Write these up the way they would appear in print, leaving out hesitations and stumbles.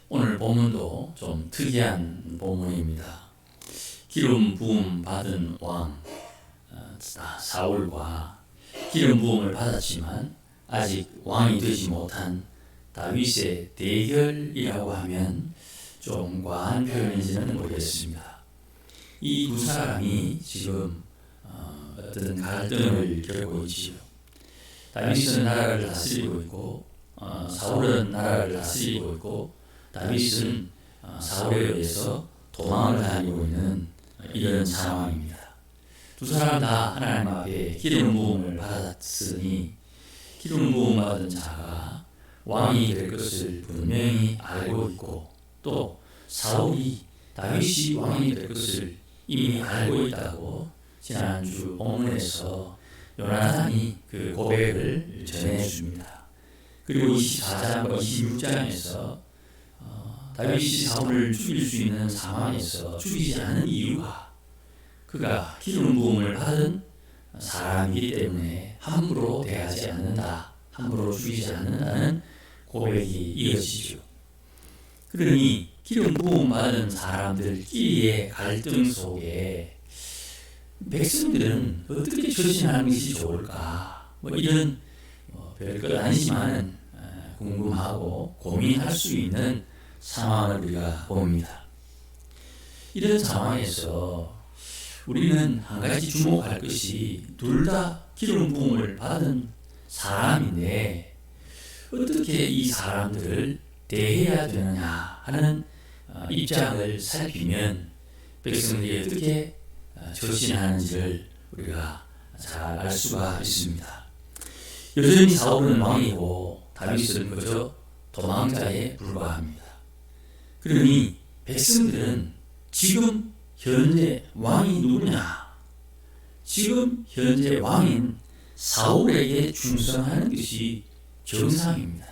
오늘 본문도 좀 특이한 본문입니다. 기름 부음 받은 왕 사울과 기름 부음을 받았지만 아직 왕이 되지 못한 다윗의 대결이라고 하면 좀 과한 표현인지는 모르겠습니다. 이 두 사람이 지금 어떤 갈등을 겪고 있지요. 다윗은 나라를 다스리고 있고 사울은 나라를 다스리고 있고 다윗은 사울에 의해서 도망을 다니고 있는 이런 상황입니다. 두 사람 다 하나님 앞에 기름 부음을 받았으니 기름 부음 받은 자가 왕이 될 것을 분명히 알고 있고 또 사울이 다윗이 왕이 될 것을 이미 알고 있다고 지난주 본문에서 요나단이 그 고백을 전해줍니다. 그리고 24장과 26장에서 다윗이 사울을 죽일 수 있는 상황에서 죽이지 않은 이유가 그가 기름 부음을 받은 사람이기 때문에 함부로 대하지 않는다, 함부로 죽이지 않는다는 고백이 이어지죠. 그러니 기름 부음 받은 사람들끼리의 갈등 속에 백성들은 어떻게 처신하는 것이 좋을까? 이런 별것 아니지만 궁금하고 고민할 수 있는 상황을 우리가 봅니다. 이런 상황에서 우리는 한 가지 주목할 것이 둘 다 기름 부음을 받은 사람인데 어떻게 이 사람들을 대해야 되느냐 하는 입장을 살피면 백성들이 어떻게 처신하는지를 우리가 잘 알 수가 있습니다. 여전히 사울은 왕이고 다윗은 그저 도망자에 불과합니다. 그러니 백성들은 지금 현재 왕이 누구냐? 지금 현재 왕인 사울에게 충성하는 것이 정상입니다.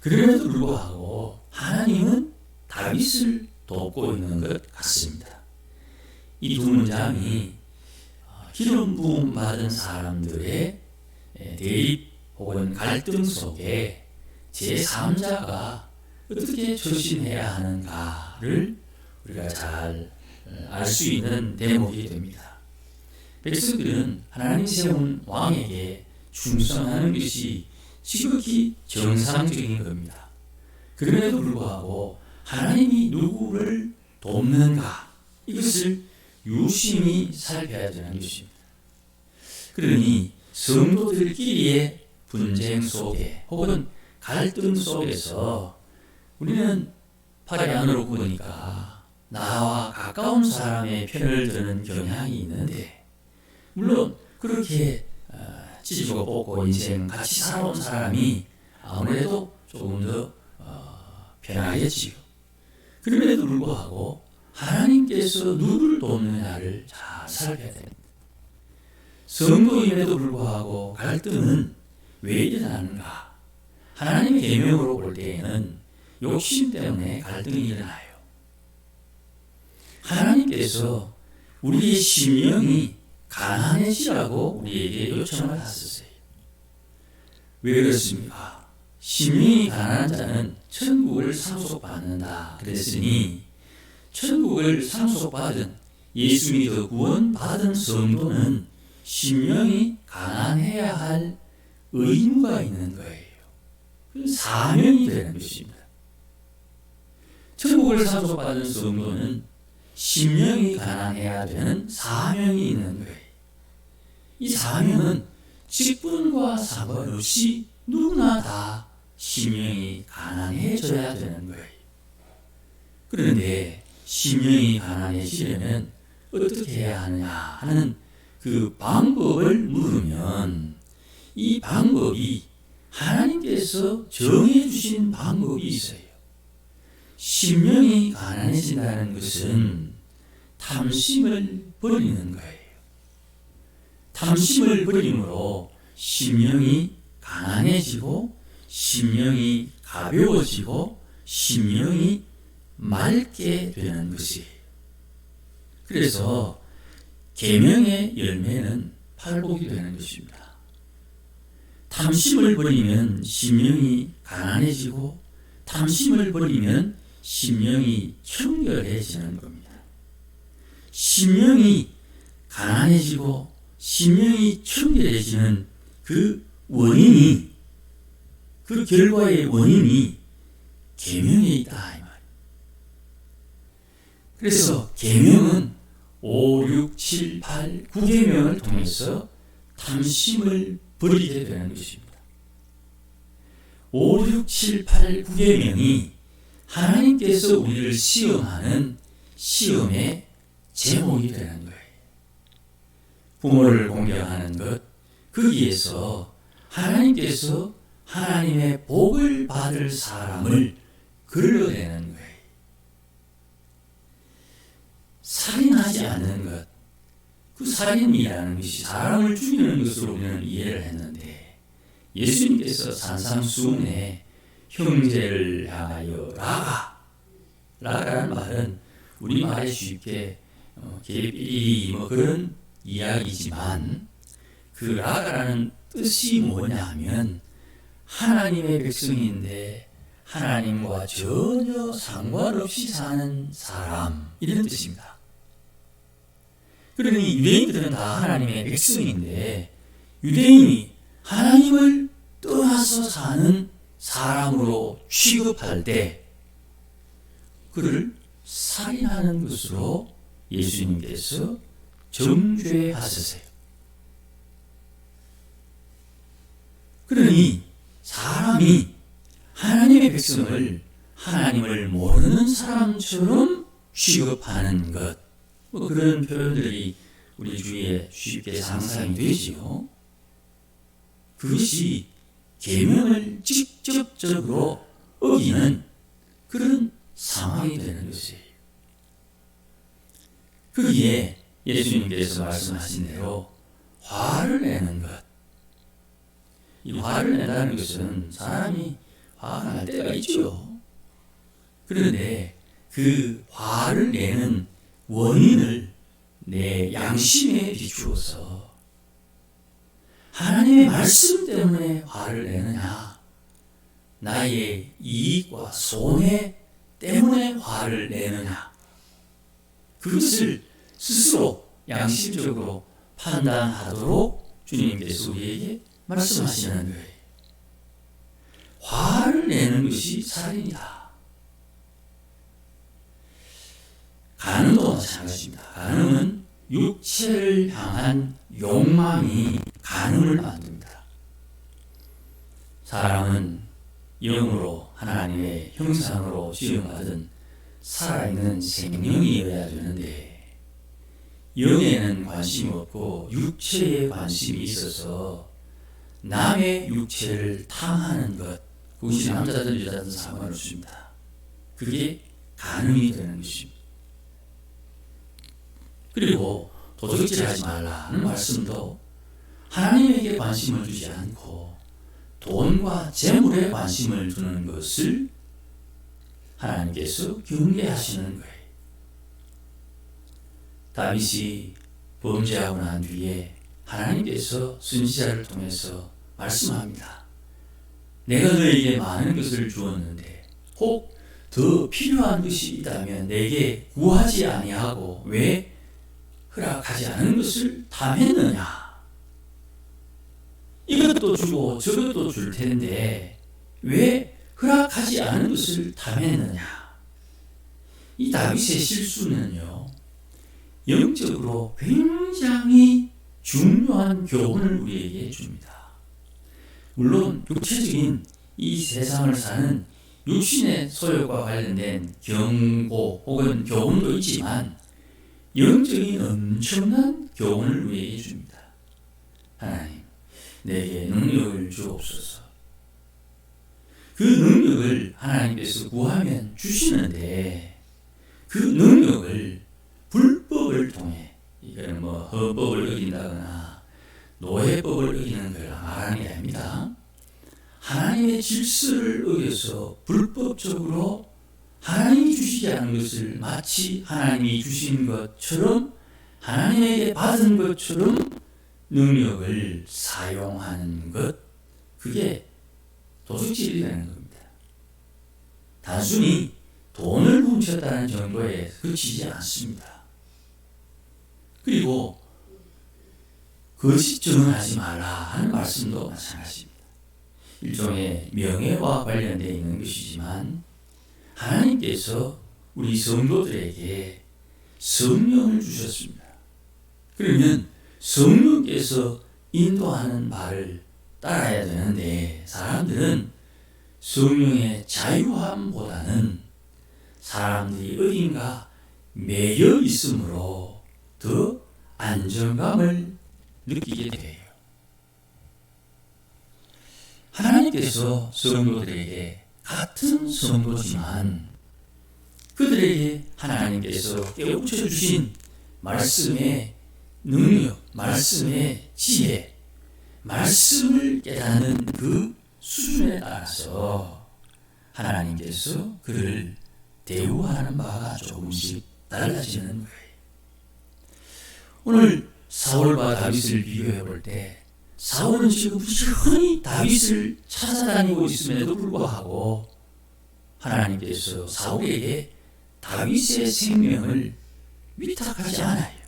그럼에도 불구하고 하나님은 다윗을 돕고 있는 것 같습니다. 이 두 문장이 기름 부음 받은 사람들의 대립 혹은 갈등 속에 제3자가 어떻게 처신해야 하는가를 우리가 잘 알 수 있는 대목이 됩니다. 백성들은 하나님 세운 왕에게 충성하는 것이 지극히 정상적인 겁니다. 그럼에도 불구하고 하나님이 누구를 돕는가 이것을 유심히 살펴야 되는 것입니다. 그러니 성도들끼리의 분쟁 속에 혹은 갈등 속에서 우리는 팔이 안으로 보니까 나와 가까운 사람의 편을 드는 경향이 있는데 물론 그렇게 찢고 뽑고 인생 같이 살아온 사람이 아무래도 조금 더 편하겠지요. 그럼에도 불구하고 하나님께서 누구를 돕느냐를 잘 살펴야 됩니다. 성도임에도 불구하고 갈등은 왜 일어나는가? 하나님의 계명으로 볼 때에는 욕심 때문에 갈등이 일어나요. 하나님께서 우리의 심령이 가난해지라고 우리에게 요청을 하셨어요. 왜 그렇습니까? 심령이 가난한 자는 천국을 상속받는다 그랬으니 천국을 상속받은 예수 믿어 구원받은 성도는 심령이 가난해야 할 의무가 있는 거예요. 사명이 되는 것입니다. 천국을 상속받은 성도는 심령이 가난해야 되는 사명이 있는 거예요. 이 사명은 직분과 상관없이 누구나 다 심령이 가난해져야 되는 거예요. 그런데 심령이 가난해지려면 어떻게 해야 하느냐 하는 그 방법을 물으면 이 방법이 하나님께서 정해주신 방법이 있어요. 심령이 가난해진다는 것은 탐심을 버리는 거예요. 탐심을 버림으로 심령이 가난해지고 심령이 가벼워지고 심령이 맑게 되는 것이에요. 그래서 계명의 열매는 팔복이 되는 것입니다. 탐심을 버리면 심령이 가난해지고 탐심을 버리면 심령이 청결해지는 겁니다. 심령이 가난해지고 심령이 청결해지는 그 원인이, 그 결과의 원인이 계명에 있다 이 말이에요. 그래서 계명은 5, 6, 7, 8, 9계명을 통해서 탐심을 버리게 되는 것입니다. 5, 6, 7, 8, 9계명이 하나님께서 우리를 시험하는 시험의 제목이 되는 거예요. 부모를 공경하는 것, 거기에서 하나님께서 하나님의 복을 받을 사람을 걸러내는 거예요. 살인하지 않는 것, 그 살인이라는 것이 사람을 죽이는 것으로 우리는 이해를 했는데, 예수님께서 산상수훈에 형제를 향하여 라가라는 말은 우리말에 쉽게 개삐리 그런 이야기지만, 그 라가라는 뜻이 뭐냐 하면 하나님의 백성인데 하나님과 전혀 상관없이 사는 사람, 이런 뜻입니다. 그러니 유대인들은 다 하나님의 백성인데 유대인이 하나님을 떠나서 사는 사람으로 취급할 때 그를 살인하는 것으로 예수님께서 정죄하셨어요. 그러니 사람이 하나님의 백성을 하나님을 모르는 사람처럼 취급하는 것, 그런 표현들이 우리 주위에 쉽게 상상이 되지요. 그것이 계명을 직접적으로 어기는 그런 상황이 되는 것이에요. 거기에 예수님께서 말씀하신 대로 화를 내는 것, 이 화를 낸다는 것은 사람이 화가 날 때가 있죠. 그런데 그 화를 내는 원인을 내 양심에 비추어서 하나님의 말씀 때문에 화를 내느냐, 나의 이익과 손해 때문에 화를 내느냐, 그것을 스스로 양심적으로 판단하도록 주님께서 우리에게 말씀하시는 거예요. 화를 내는 것이 살인이다. 간음도 마찬가지입니다. 간음은 육체를 향한 욕망이 간음을 만듭니다. 사람은 영으로 하나님의 형상으로 지음받은 살아있는 생명이어야 되는데 영에는 관심이 없고 육체에 관심이 있어서 남의 육체를 탐하는 것, 그것이 남자든 여자든 상관없습니다. 그게 간음이 되는 것입니다. 그리고 도적질하지 말라는 말씀도 하나님에게 관심을 두지 않고 돈과 재물에 관심을 두는 것을 하나님께서 경계하시는 거예요. 다윗이 범죄하고 난 뒤에 하나님께서 선지자를 통해서 말씀합니다. 내가 너에게 많은 것을 주었는데 혹 더 필요한 것이 있다면 내게 구하지 아니하고 왜 허락하지 않은 것을 탐했느냐. 이것도 주고 저것도 줄 텐데 왜 허락하지 않은 것을 탐했느냐. 이 다윗의 실수는요, 영적으로 굉장히 중요한 교훈을 우리에게 줍니다. 물론 육체적인 이 세상을 사는 육신의 소욕과 관련된 경고 혹은 교훈도 있지만 영적인 엄청난 교훈을 우리에게 줍니다. 하나님, 내게 능력을 주옵소서. 그 능력을 하나님께서 구하면 주시는데 그 능력을 불법을 통해, 이거는 헌법을 어긴다거나 노예법을 어기는 걸 말하는 게 아닙니다. 하나님의 질서를 어겨서 불법적으로 하나님이 주시지 않은 것을 마치 하나님이 주신 것처럼, 하나님에게 받은 것처럼 능력을 사용하는 것, 그게 도둑질이라는 겁니다. 단순히 돈을 훔쳤다는 정도에 그치지 않습니다. 그리고 거짓 증언하지 말라 하는 말씀도 마찬가지입니다. 일종의 명예와 관련되어 있는 것이지만 하나님께서 우리 성도들에게 성령을 주셨습니다. 그러면 성령께서 인도하는 바를 따라야 되는데 사람들은 성령의 자유함보다는 사람들이 어딘가 매여 있으므로 더 안정감을 느끼게 돼요. 하나님께서 성도들에게 같은 성도지만 그들에게 하나님께서 깨우쳐 주신 말씀의 능력, 말씀의 지혜, 말씀을 깨닫는 그 수준에 따라서 하나님께서 그를 대우하는 바가 조금씩 달라지는 거예요. 오늘 사울과 다윗을 비교해 볼 때 사울은 지금 부지런히 다윗을 찾아다니고 있음에도 불구하고 하나님께서 사울에게 다윗의 생명을 위탁하지 않아요.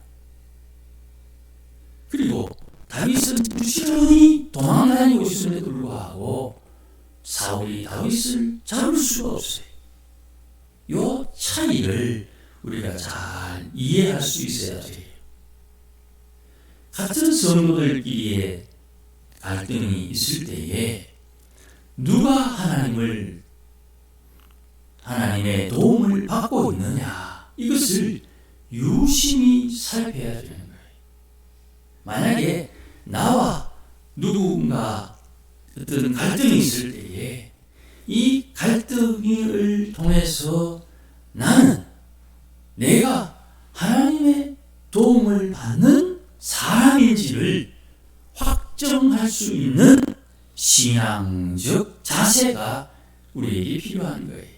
그리고 다윗은 부지런히 도망다니고 있음에도 불구하고 사울이 다윗을 잡을 수가 없어요. 이 차이를 우리가 잘 이해할 수 있어야 돼요. 같은 성도들끼리의 갈등이 있을 때에 누가 하나님의 도움을 받고 있느냐 이것을 유심히 살펴야 되는 거예요. 만약에 나와 누군가 어떤 갈등이 있을 때에 이 갈등을 통해서 내가 하나님의 도움을 받는 사람인지를 확정할 수 있는 신앙적 자세가 우리에게 필요한 거예요.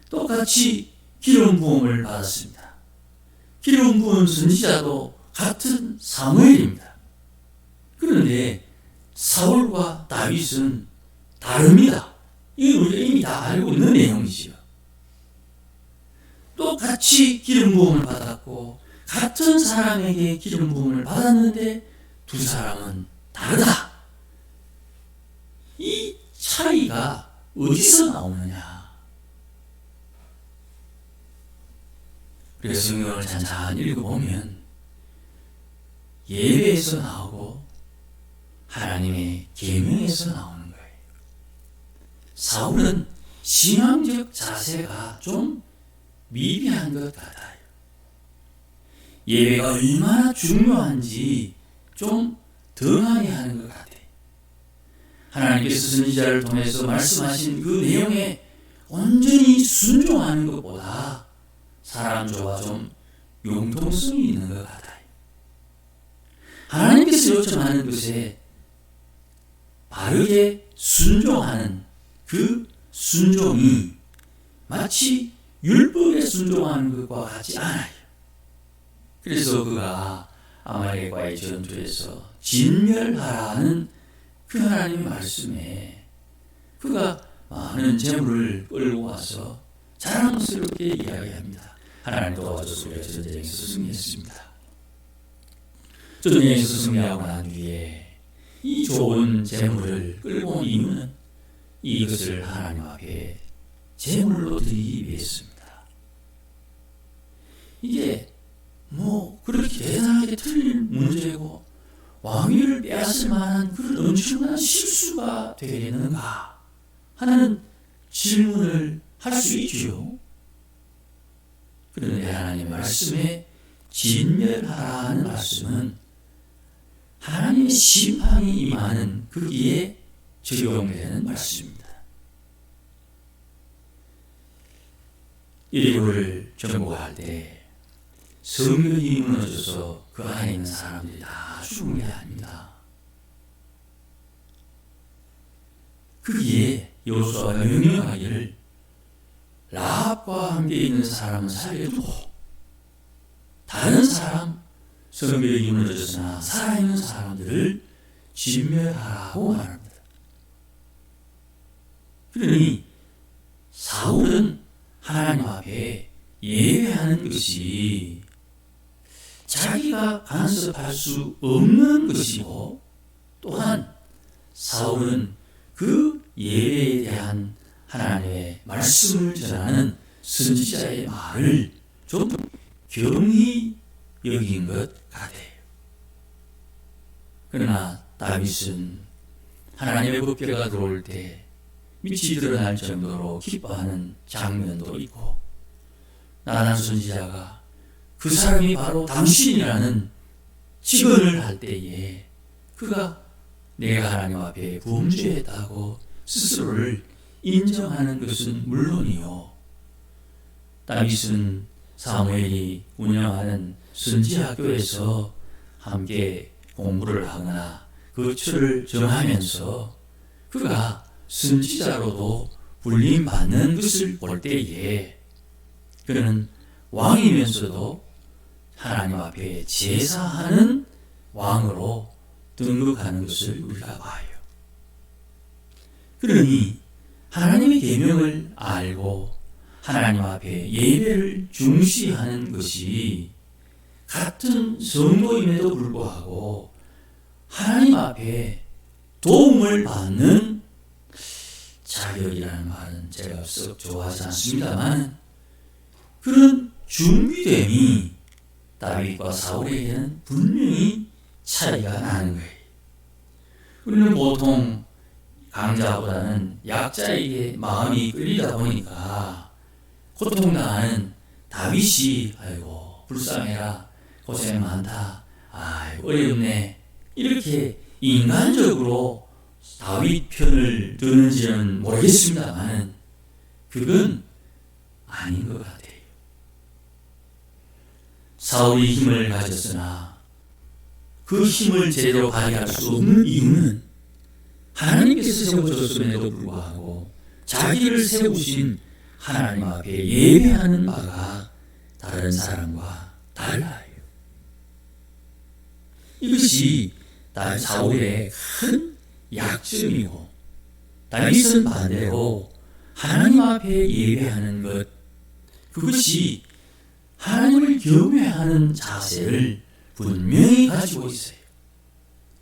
똑같이 기름 부음을 받았습니다. 기름 부은 선지자도 같은 사무엘입니다. 그런데 사울과 다윗은 다릅니다. 이건 우리가 이미 다 알고 있는 내용이지요. 똑같이 기름 부음을 받았고 같은 사람에게 기름 부음을 받았는데 두 사람은 다르다. 이 차이가 어디서 나오느냐? 그래서 성경을 잔잔히 읽어보면 예배에서 나오고 하나님의 계명에서 나오는 거예요. 사울은 신앙적 자세가 좀 미비한 것 같아요. 예배가 얼마나 중요한지 좀 덩하게 하는 것 같아요. 하나님께서 선지자를 통해서 말씀하신 그 내용에 온전히 순종하는 것보다 사람 좋아 좀 융통성이 있는 것 같아요. 하나님께서 요청하는 것에 바르게 순종하는 그 순종이 마치 율법에 순종하는 것과 같지 않아요. 그래서 그가 아말렉과의 전투에서 진멸하라는 그 하나님의 말씀에 그가 많은 재물을 끌고 와서 자랑스럽게 이야기합니다. 하나님 도와줘서 우리가 전쟁에서 승리했습니다. 전쟁에서 승리하고 난 뒤에 이 좋은 재물을 끌고 온 이유는 이것을 하나님 앞에 제물로 드리기 위해서입니다. 이게 그렇게 대단하게 틀린 문제고 왕위를 빼앗을 만한 그런 엄청난 실수가 되겠는가 하는 질문을 할 수 있죠. 그런데 하나님의 말씀에 진멸하라는 말씀은 하나님의 심판이 임하는 거기에 적용되는 말씀입니다. 일부를 정복할 때 성벽이 무너져서 그 안에 있는 사람들이 다 죽은 게 아닙니다. 거기에 여호수아가 명령하기를 라합과 함께 있는 사람은 살려두고 다른 사람 성벽이 무너졌으나 살아있는 사람들을 진멸하라고 말합니다. 그러니 사울은 하나님 앞에 예배하는 것이 자기가 간섭할 수 없는 것이고, 또한 사울은 그 예배에 대한 하나님의 말씀을 전하는 선지자의 말을 좀 경히 여긴 것 같아요. 그러나 다윗은 하나님의 법궤가 들어올 때 빛이 드러날 정도로 기뻐하는 장면도 있고, 나단 선지자가 그 사람이 바로 당신이라는 직언을 할 때에 그가 내가 하나님 앞에 범죄했다고 스스로를 인정하는 것은 물론이요, 다윗은 사무엘이 운영하는 선지학교에서 함께 공부를 하거나 그 철을 정하면서 그가 선지자로도 불림받는 것을 볼 때에 그는 왕이면서도 하나님 앞에 제사하는 왕으로 등극하는 것을 우리가 봐요. 그러니 하나님의 계명을 알고 하나님 앞에 예배를 중시하는 것이 같은 성도임에도 불구하고 하나님 앞에 도움을 받는 자격이라는 말은 제가 썩 좋아하지 않습니다만, 그런 준비됨이 다윗과 사울에게는 분명히 차이가 나는 거예요. 우리는 보통 강자보다는 약자에게 마음이 끌리다 보니까 고통당하는 다윗이 아이고 불쌍해라, 고생 많다, 아이고 어렵네, 이렇게 인간적으로 다윗 편을 드는지는 모르겠습니다만 그건 아닌 것 같아요. 사울이 힘을 가졌으나 그 힘을 제대로 발휘할 수 없는 이유는 하나님께서 세워줬음에도 불구하고 자기를 세우신 하나님 앞에 예배하는 바가 다른 사람과 달라요. 이것이 사울의 큰 약점이고, 다윗은 반대로 하나님 앞에 예배하는 것, 그것이 하나님을 경외하는 자세를 분명히 가지고 있어요.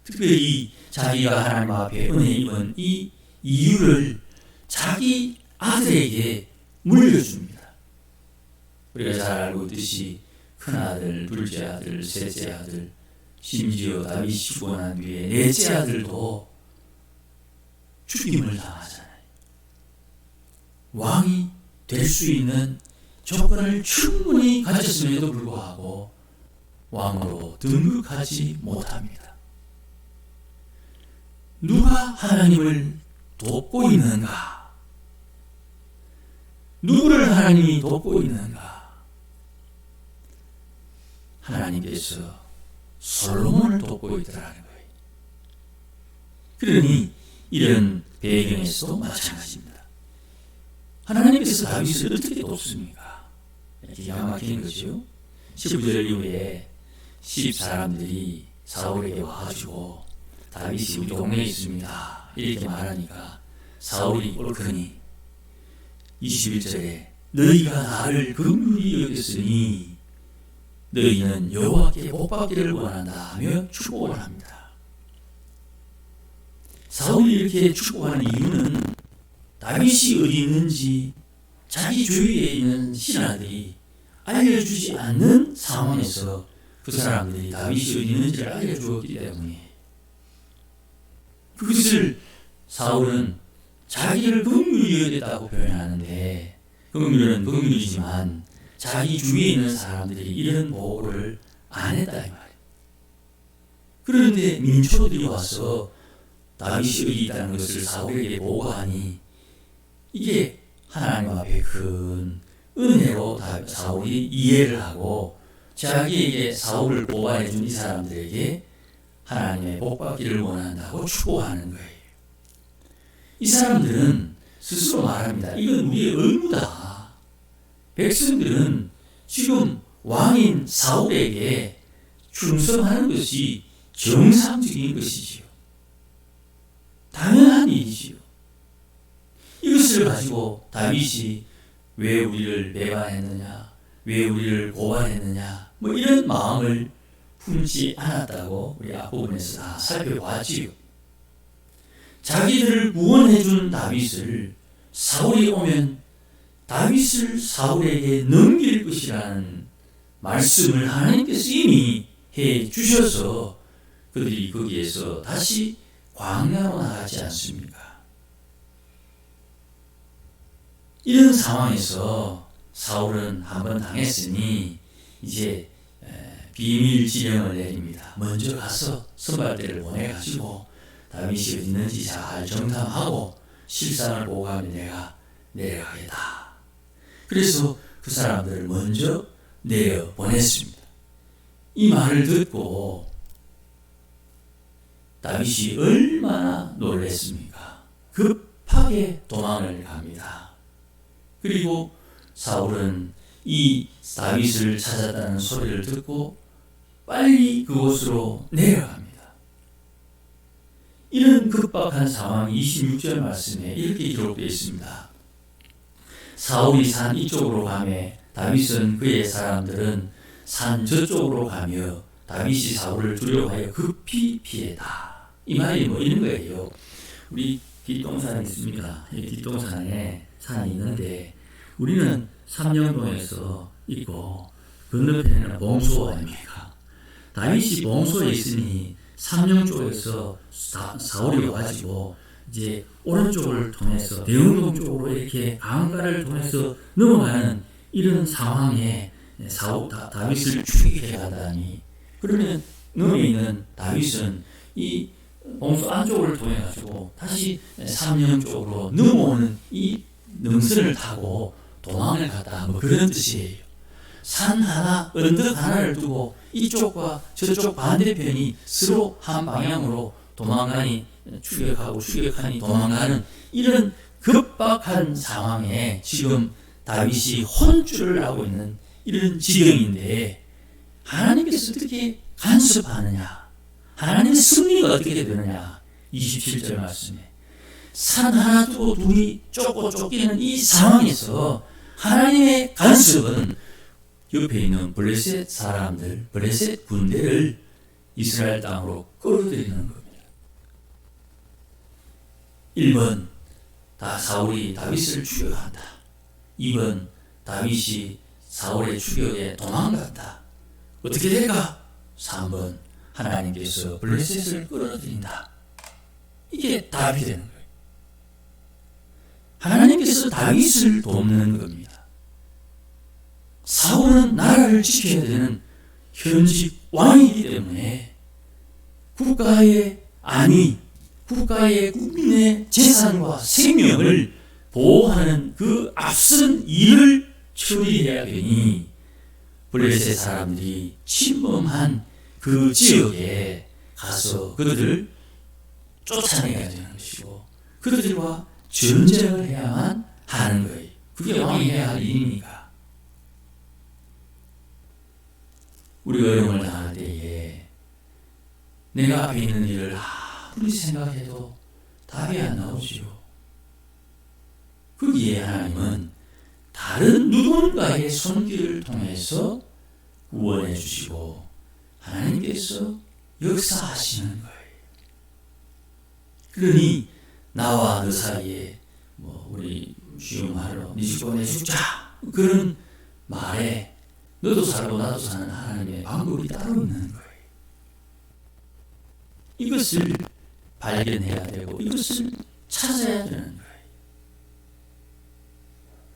특별히 자기가 하나님 앞에 은혜 입은 이 이유를 자기 아들에게 물려줍니다. 우리가 잘 알고 있듯이 큰아들, 둘째 아들, 셋째 아들, 심지어 다윗이 죽고 난 뒤에 넷째 아들도 죽임을 당하잖아요. 왕이 될 수 있는 조건을 충분히 가졌음에도 불구하고 왕으로 등극하지 못합니다. 누가 하나님을 돕고 있는가? 누구를 하나님이 돕고 있는가? 하나님께서 솔로몬을 돕고 있더라는 거예요. 그러니 이런 배경에서도 마찬가지입니다. 하나님께서 다윗을 어떻게 돕습니까? 기가 막힌 거죠. 19절 이후에 10사람들이 사울에게 와가지고 다윗이 우리 동네에 있습니다 이렇게 말하니까 사울이 옳거니 21절에 너희가 나를 긍휼히 여겼으니 너희는 여호와께 복받기를 원한다 하며 축복을 합니다. 사울이 이렇게 축복하는 이유는 다윗이 어디 있는지 자기 주위에 있는 신하들이 알려주지 않는 상황에서 그 사람들이 다윗이 어디 있는지를 알려주었기 때문에, 그것을 사울은 자기를 긍휼히 여겼다고 표현하는데, 긍휼은 긍휼이지만 자기 주위에 있는 사람들이 이런 보호를 안 했다 이 말이에요. 그런데 민초들이 와서 다윗이 어디 있다는 것을 사울에게 보고하니 이게 하나님 앞에 큰 은혜로 사울이 이해를 하고 자기에게 사울을 보호해 준 이 사람들에게 하나님의 복받기를 원한다고 축복하는 거예요. 이 사람들은 스스로 말합니다. 이건 우리의 의무다. 백성들은 지금 왕인 사울에게 충성하는 것이 정상적인 것이지요. 당연한 일이지요. 이것을 가지고 다윗이 왜 우리를 배반했느냐, 왜 우리를 고발했느냐, 뭐 이런 마음을 품지 않았다고 우리 앞부분에서 다 살펴보았지요. 자기들을 구원해준 다윗을 사울이 오면 다윗을 사울에게 넘길 것이라는 말씀을 하나님께서 이미 해 주셔서 그들이 거기에서 다시 광야로 나가지 않습니까? 이런 상황에서 사울은 한번 당했으니 이제 비밀 지령을 내립니다. 먼저 가서 선발대를 보내가지고 다윗이 어디 있는지 잘 정탐하고 실상을 보고하면 내가 내려가겠다. 그래서 그 사람들을 먼저 내려 보냈습니다. 이 말을 듣고 다윗이 얼마나 놀랐습니까? 급하게 도망을 갑니다. 그리고 사울은 이 다윗을 찾았다는 소리를 듣고 빨리 그곳으로 내려갑니다. 이런 급박한 상황이 26절 말씀에 이렇게 기록되어 있습니다. 사울이 산 이쪽으로 가매 다윗은 그의 사람들은 산 저쪽으로 가며 다윗이 사울을 두려워하여 급히 피했다. 이 말이 뭐 있는 거예요. 우리 뒷동산이 있습니다. 이 뒷동산에 산이 있는데 우리는 삼령동에서 있고 건너편에는 봉소 아닙니까? 다윗이 봉소에 있으니 삼령 쪽에서 사울이 와가지고 이제 오른쪽을 통해서 대흥동 쪽으로 이렇게 강가를 통해서 넘어가는 이런 상황에 다윗을 추격해 가다니, 그러면 넘어 있는 다윗은 이 봉소 안쪽을 통해 가지고 다시 삼령 쪽으로 넘어오는 이 능선을 타고 도망을 가다, 뭐 그런 뜻이에요. 산 하나, 언덕 하나를 두고 이쪽과 저쪽 반대편이 서로 한 방향으로 도망가니 추격하니 도망가는 이런 급박한 상황에 지금 다윗이 혼쭐을 하고 있는 이런 지경인데, 하나님께서 어떻게 간섭하느냐, 하나님의 승리가 어떻게 되느냐. 27절 말씀에 산 하나 두고 둘이 쫓기는 이 상황에서 하나님의 간섭은 옆에 있는 블레셋 사람들, 블레셋 군대를 이스라엘 땅으로 끌어들이는 겁니다. 1번, 사울이 다윗을 추격한다. 2번, 다윗이 사울의 추격에 도망간다. 어떻게 될까? 3번, 하나님께서 블레셋을 끌어들인다. 이게 답이 되는 거예요. 하나님께서 다윗을 돕는 겁니다. 사울은 나라를 지켜야 되는 현직 왕이기 때문에 국가의 안위, 국가의 국민의 재산과 생명을 보호하는 그 앞선 일을 처리해야 되니 블레셋 사람들이 침범한 그 지역에 가서 그들을 쫓아내야 되는 것이고 그들과 전쟁을 해야만 하는 거예요. 그게 왕이 해야 할 일이니까. 우리가 어려움을 당할 때에 내가 앞에 있는 일을 아무리 생각해도 답이 안 나오지요. 거기에 하나님은 다른 누군가의 손길을 통해서 구원해 주시고 하나님께서 역사하시는 거예요. 그러니 나와 너 사이에 우리 쉬운 말로 네 죽고 내 죽자 그런 말에 너도 살고 나도 사는 하나님의 방법이 따로 있는 거예요. 이것을 발견해야 되고 이것을 찾아야 되는 거예요.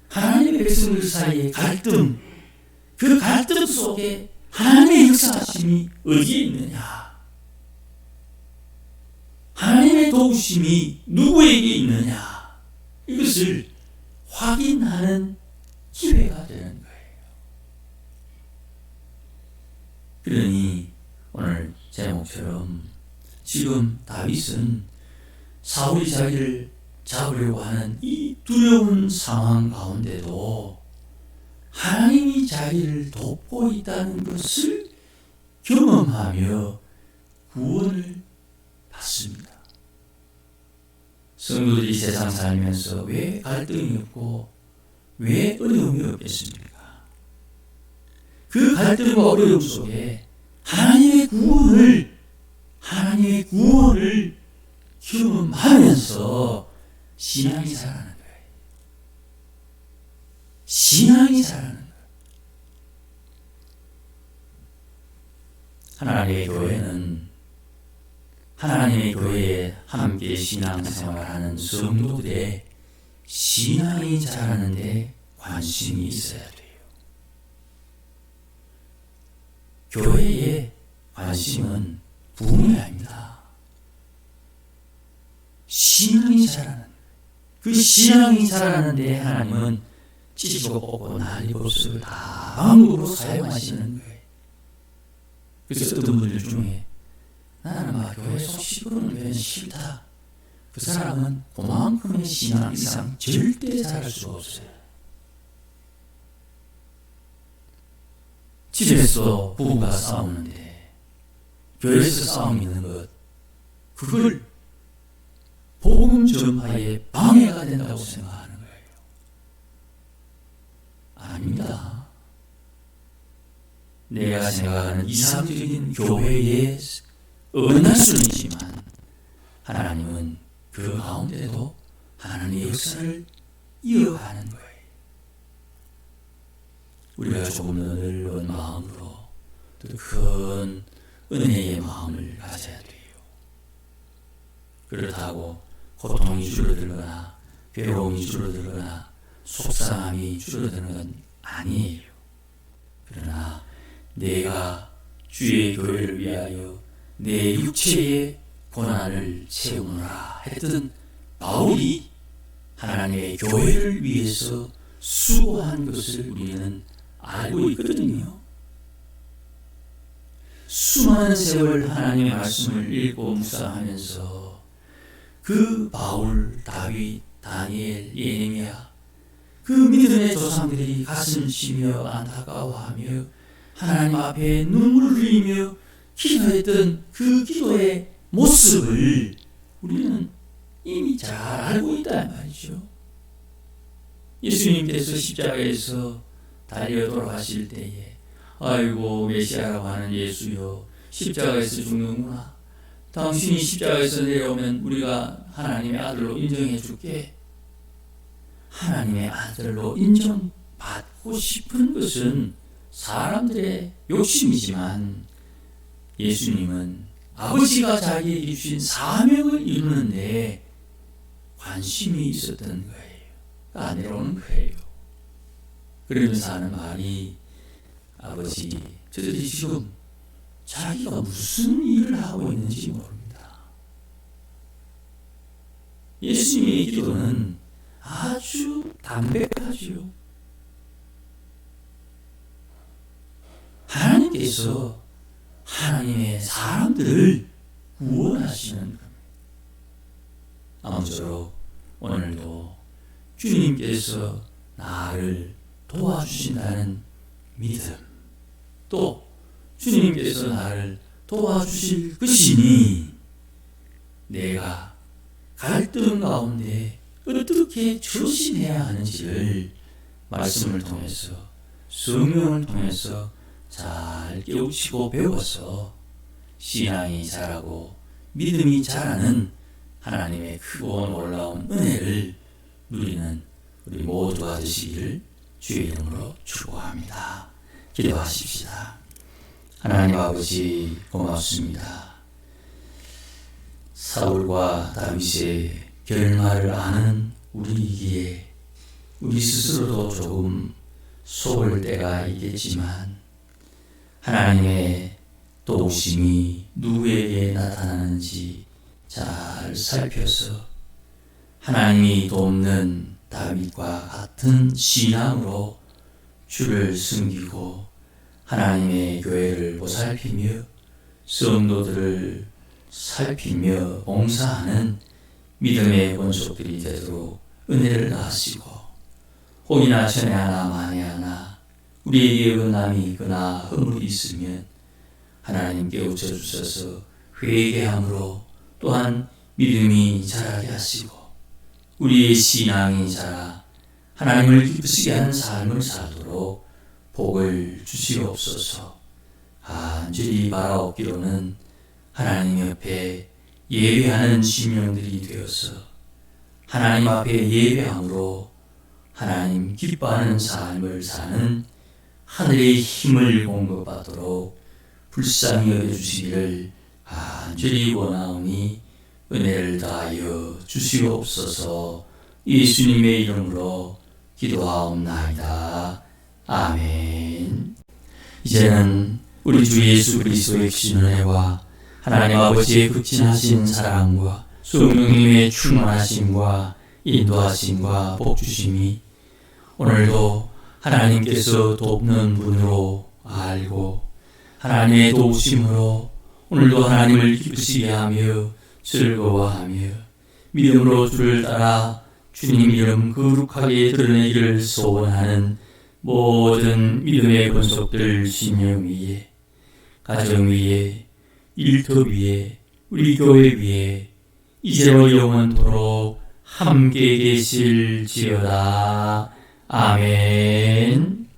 하나님의 백성들 사이의 갈등, 그 갈등 속에 하나님의 역사하심이 어디에 있느냐? 하나님의 도우심이 누구에게 있느냐? 이것을 확인하는 기회가 되는 거예요. 그러니 오늘 제목처럼 지금 다윗은 사울이 자기를 잡으려고 하는 이 두려운 상황 가운데도 하나님이 자기를 돕고 있다는 것을 경험하며 구원을 받습니다. 성도들이 세상 살면서 왜 갈등이 없고 왜 어려움이 없겠습니까? 그 갈등과 어려움 속에 하나님의 구원을 경험하면서 신앙이 자라는 거예요. 신앙이 자라는 거예요. 하나님의 교회에 함께 신앙생활하는 성도들의 신앙이 자라는 데 관심이 있어야 돼요. 교회의 관심은 분야입니다. 신앙이 자라는, 그 신앙이 자라는데 하나님은 찢고 뽑고 난리법석을 다 방법으로 사용하시는 거예요. 그래서 어떤 분들 중에 나는 막 교회 속 시끄러운 교회는 싫다, 그 사람은 그만큼의 신앙 이상 절대 자랄 수가 없어요. 집에서 부부가 싸우는데 교회에서 싸움이 있는 것, 그걸 복음 전파에 방해가 된다고 생각하는 거예요. 아닙니다. 내가 생각하는 이상적인 교회에 어긋날 수는 있지만 하나님은 그 가운데도 하나님의 역사를 이어가는 거예요. 우리가 조금 더 넓은 마음으로 더 큰 은혜의 마음을 가져야 돼요. 그렇다고 고통이 줄어들거나 괴로움이 줄어들거나 속상함이 줄어드는 건 아니에요. 그러나 내가 주의 교회를 위하여 내 육체의 고난을 채우노라 했던 바울이 하나님의 교회를 위해서 수고한 것을 우리는 알고 있거든요. 수많은 세월 하나님의 말씀을 읽고 묵상하면서 그 바울, 다윗, 다니엘, 예레미야, 그 믿음의 조상들이 가슴 치며 안타까워하며 하나님 앞에 눈물을 흘리며 기도했던 그 기도의 모습을 우리는 이미 잘 알고 있단 말이죠. 예수님께서 십자가에서 달려 돌아가실 때에 아이고 메시아라고 하는 예수여, 십자가에서 죽는구나. 당신이 십자가에서 내려오면 우리가 하나님의 아들로 인정해 줄게. 하나님의 아들로 인정받고 싶은 것은 사람들의 욕심이지만 예수님은 아버지가 자기에게 주신 사명을 이루는데 관심이 있었던 거예요. 안 내려오는 거예요. 그러면서 하는 말이, 아버지, 저들이 지금 자기가 무슨 일을 하고 있는지 모릅니다. 예수님의 기도는 아주 담백하지요. 하나님께서 하나님의 사람들을 구원하시는 겁니다. 아무쪼록 오늘도 주님께서 나를 도와주신다는 믿음, 또 주님께서 나를 도와주실 것이니 내가 갈등 가운데 어떻게 조심해야 하는지를 말씀을 통해서, 성령을 통해서 잘 깨우치고 배워서 신앙이 자라고 믿음이 자라는 하나님의 크고 놀라운 은혜를 누리는 우리 모두가 되시기를 주의 이름으로 축복합니다. 기도하십시다. 하나님 아버지, 고맙습니다. 사울과 다윗의 결말을 아는 우리이기에 우리 스스로도 조금 속을 때가 있겠지만 하나님의 도우심이 누구에게 나타나는지 잘 살펴서 하나님이 돕는 다윗과 같은 신앙으로 주를 섬기고 하나님의 교회를 보살피며 성도들을 살피며 봉사하는 믿음의 권속들이 되도록 은혜를 나시고, 혹이나 천에 하나 만에 하나 우리에게 어긋남이 있거나 허물이 있으면 하나님 깨우쳐 주셔서 회개함으로 또한 믿음이 자라게 하시고 우리의 신앙이 자라 하나님을 기쁘시게 하는 삶을 살도록 복을 주시옵소서. 간절히 바라옵기로는 하나님 옆에 예배하는 심령들이 되어서 하나님 앞에 예배함으로 하나님 기뻐하는 삶을 사는 하늘의 힘을 공급받도록 불쌍히 여겨주시기를 간절히 원하오니 은혜를 다하여 주시옵소서. 예수님의 이름으로 기도하옵나이다. 아멘. 이제는 우리 주 예수 그리스도의 크신 은혜와 하나님 아버지의 극진하신 사랑과 성령님의 충만하심과 인도하심과 복주심이 오늘도 하나님께서 돕는 분으로 알고 하나님의 도우심으로 오늘도 하나님을 기쁘시게 하며 즐거워하며 믿음으로 주를 따라 주님 이름 거룩하게 드러내기를 소원하는 모든 믿음의 권속들 심령 위에, 가정 위에, 일터 위에, 우리 교회 위에 이제로 영원토록 함께 계실지어다. 아멘.